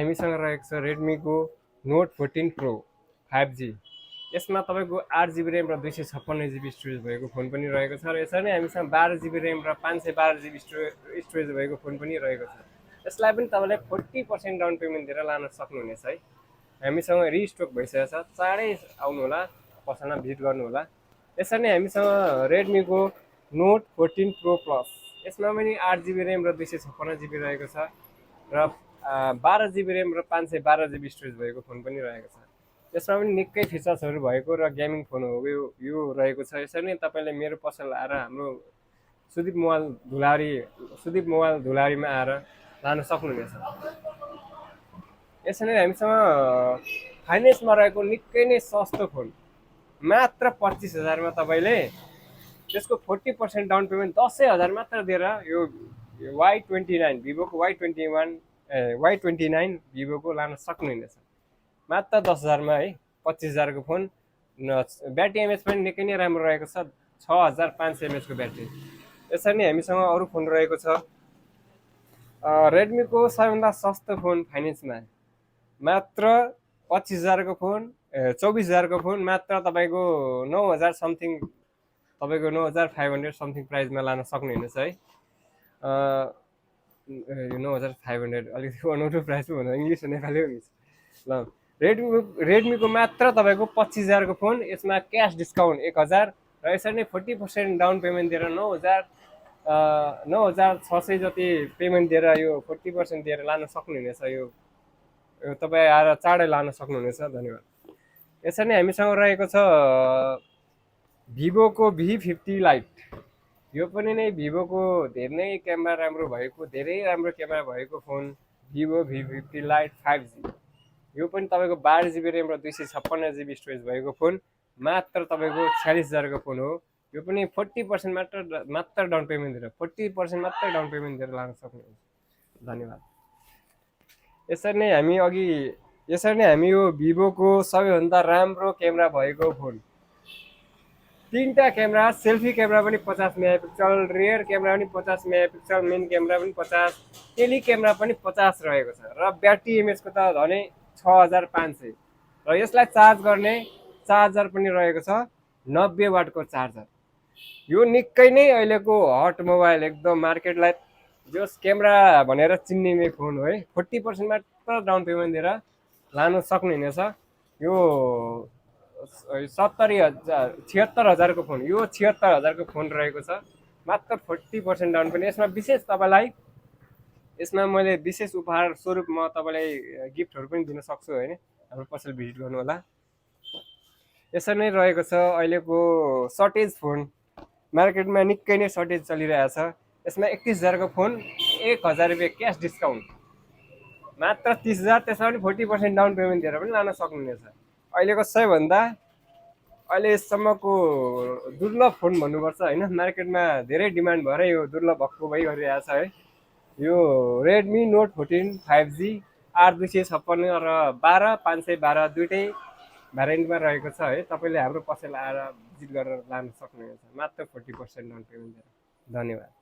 हामीसँग रहेको छ रेडमीको नोट 14 प्रो 5G। यसमा तपाईँको 8GB ऱ्याम र 256GB स्टोरेज भएको फोन पनि रहेको छ र यसरी नै हामीसँग 12GB ऱ्याम र 512GB स्टोरेज भएको फोन पनि रहेको छ। यसलाई पनि तपाईँले 40% डाउन पेमेन्ट दिएर लान सक्नुहुनेछ है। हामीसँग रिस्टक भइसकेको छ, चाँडै आउनु होला, पसलमा भिजिट गर्नु होला। यसरी नै हामीसँग रेडमीको नोट 14 प्रो प्लस, यसमा पनि 8GB ऱ्याम र 256GB रहेको छ र 12GB ऱ्याम र 512GB स्टोरेज भएको फोन पनि रहेको छ। यसमा पनि निकै फिचर्सहरू भएको र गेमिङ फोन हो यो रहेको छ। यसरी नै तपाईँले मेरो पसल आएर हाम्रो सुदीप मोबाइल धुलारीमा आएर लान सक्नुहुनेछ। यसरी नै हामीसँग फाइनेन्समा रहेको निकै नै सस्तो फोन मात्र 25,000मा तपाईँले त्यसको 40% डाउन पेमेन्ट 10,000 मात्र दिएर यो Y29 भिभोको Y29 भिभोको लान सक्नुहुनेछ मात्र 10,000मा है। 25,000को फोन, ब्याट्री एमएच पनि निकै नै राम्रो रहेको छ, 6500 एमएचको ब्याट्री। यसरी नै हामीसँग अरू फोन रहेको छ रेडमीको सबैभन्दा सस्तो फोन फाइनेन्समा मात्र 25,000को फोन, 24,000को फोन मात्र तपाईँको 9,000 समथिङ, तपाईँको 9,500 समथिङ प्राइसमा लान सक्नुहुनेछ है। 9,500 अलिकति अनौठो प्राइस पो भन्दा इङ्ग्लिस नेपाली हो मिस ल। रेडमीको मात्र तपाईँको 25,000को फोन, यसमा क्यास डिस्काउन्ट 1,000 र यसरी नै 40% डाउन पेमेन्ट दिएर 9,600 जति पेमेन्ट दिएर यो 40% दिएर लान सक्नुहुनेछ। यो तपाईँ आएर चाँडै लान सक्नुहुनेछ। धन्यवाद। यसरी नै हामीसँग रहेको छ भिभोको V50 लाइट। यो पनि नै भिभोको धेरै नै क्यामेरा राम्रो भएको, धेरै राम्रो क्यामेरा भएको phone Vivo V50 light 5G। यो पनि तपाईँको 12GB ऱ्याम र 256GB स्टोरेज भएको फोन मात्र तपाईँको 46,000को फोन हो। यो पनि 40% मात्र डाउन पेमेन्ट दिएर 40% मात्र डाउन पेमेन्ट दिएर लान सक्नुहुन्छ। धन्यवाद। यसरी नै हामी यो भिभोको सबैभन्दा राम्रो क्यामेरा भएको फोन, 3टा क्यामेरा, सेल्फी क्यामेरा पनि 50 मेगापिक्सल, रियर क्यामेरा पनि 50 मेगापिक्सल, मेन क्यामेरा पनि 50, टेली क्यामेरा पनि 50 रहेको छ र ब्याट्री एमएचको त झनै 6500 र यसलाई चार्ज गर्ने चार्जर पनि रहेको छ 90 वाटको चार्जर। यो निकै नै अहिलेको हट मोबाइल, एकदम मार्केटलाई जस क्यामेरा भनेर चिन्ने फोन हो है। 40% मात्र डाउन पेमेन्ट दिएर लानु सक्नुहुनेछ। यो 76,000को फोन, यो 76,000को फोन रहेको छ मात्र 40% डाउन पेमेन्ट। यसमा विशेष तपाईँलाई, यसमा मैले विशेष उपहार स्वरूप म तपाईँलाई गिफ्टहरू पनि दिन सक्छु होइन। हाम्रो पसल भिजिट गर्नु होला। यसरी नै रहेको छ अहिलेको सर्टेज फोन, मार्केटमा निकै नै सर्टेज चलिरहेको छ। यसमा 31,000को फोन, 1,000 रुपियाँ क्यास डिस्काउन्ट मात्र 30,000, त्यसमा पनि 40% डाउन पेमेन्ट दिएर पनि लान सक्नुहुनेछ। अहिलेको सबैभन्दा अहिलेसम्मको दुर्लभ फोन भन्नुपर्छ होइन। मार्केटमा धेरै डिमान्ड भएर यो दुर्लभ भक्कु भइरहेको छ है। यो रेडमी नोट 14 5G 8,256 र 12,512 दुइटै भ्यारिएन्टमा रहेको छ है। तपाईँले हाम्रो पसल आएर भिजिट गरेर लान सक्नुहुनेछ मात्र 40% डाउन पेमेन्ट दिएर। धन्यवाद।